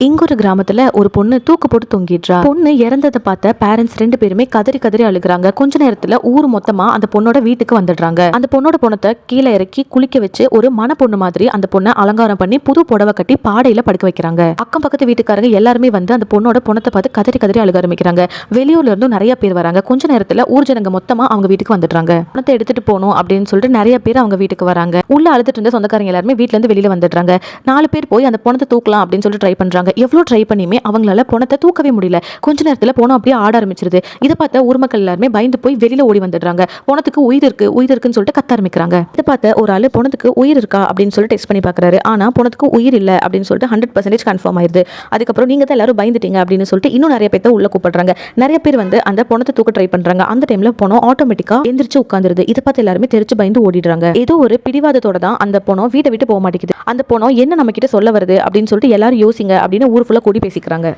இங்க ஒரு கிராமத்துல ஒரு பொண்ணு தூக்கு போட்டு தொங்கிடுறா. பொண்ணு இறந்ததை பார்த்த பேரண்ட்ஸ் 2 பேருமே கதறி கதறி அழுகுறாங்க. கொஞ்ச நேரத்துல ஊர் மொத்தமா அந்த பொண்ணோட வீட்டுக்கு வந்துடுறாங்க. அந்த பொண்ணோட பொண்ணத்தை கீழே இறக்கி குளிக்க வச்சு ஒரு மன பொண்ணு மாதிரி அந்த பொண்ணை அலங்காரம் பண்ணி புது புடவை கட்டி பாடையில படுக்க வைக்கிறாங்க. அக்கம் பக்கத்து வீட்டுக்காரங்க எல்லாருமே வந்து அந்த பொண்ணோட பொண்ணத்தை பார்த்து கதறி கதறி அழுக ஆரம்பிக்கிறாங்க. வெளியூர்ல இருந்தும் நிறைய பேர் வராங்க. கொஞ்ச நேரத்துல ஊர் ஜனங்க மொத்தமா அவங்க வீட்டுக்கு வந்துடுறாங்க. பணத்தை எடுத்துட்டு போகணும் அப்படின்னு சொல்லிட்டு நிறைய பேர் அவங்க வீட்டுக்கு வராங்க. உள்ள அழுதுட்டு இருந்த சொந்தக்காரங்க எல்லாருமே வீட்டுல இருந்து வெளியில வந்துடுறாங்க. 4 பேர் போய் அந்த பொண்ணத்தை தூக்கலாம் அப்படின்னு சொல்லிட்டு ட்ரை பண்றாங்க. எவ்வளவு ட்ரை பண்ணியுமே அவங்களால பொணத்தை தூக்கவே முடியல. கொஞ்ச நேரத்துல போனோம் அப்படியே ஆட ஆரம்பிச்சிருது. இதை பார்த்த ஊர் மக்கள் எல்லாருமே பயந்து போய் வெளியில ஓடி வந்துடுறாங்க. பொணத்துக்கு உயிர் இருக்குன்னு சொல்லிட்டு கத்த ஆரம்பிக்கிறாங்க. இதை பார்த்த ஒரு ஆளு பொணத்துக்கு உயிர் இருக்கா அப்படின்னு சொல்லிட்டு டெஸ்ட் பண்ணி பாக்குறாரு. ஆனா பொணத்துக்கு உயிர் இல்ல அப்படின்னு சொல்லிட்டு 100% கன்ஃபார்ம் ஆயிருது. அதுக்கப்புறம் நீங்க தான் எல்லாரும் பயந்துட்டீங்க அப்படின்னு சொல்லிட்டு இன்னும் நிறைய பேர் உள்ள கூப்பிடுறாங்க. நிறைய பேர் வந்து அந்த பொணத்தை தூக்க ட்ரை பண்றாங்க. அந்த டைம்ல பொணம் ஆட்டோமேட்டிக்கா எந்திரிச்சு உட்கார்ந்துருது. இதை பார்த்து எல்லாருமே தெரிச்சு பயந்து ஓடிடுறாங்க. ஏதோ ஒரு பிடிவாதத்தோட தான் அந்த பொணம் வீட்டை விட்டு போக மாட்டேங்குது. அந்த பொணம் என்ன நம்ம கிட்ட சொல்ல வருது அப்படின்னு சொல்லிட்டு எல்லாரும் யோசிங்க அப்படின்னு ஊர் ஃபுல்லா கூடி பேசிக்கிறாங்க.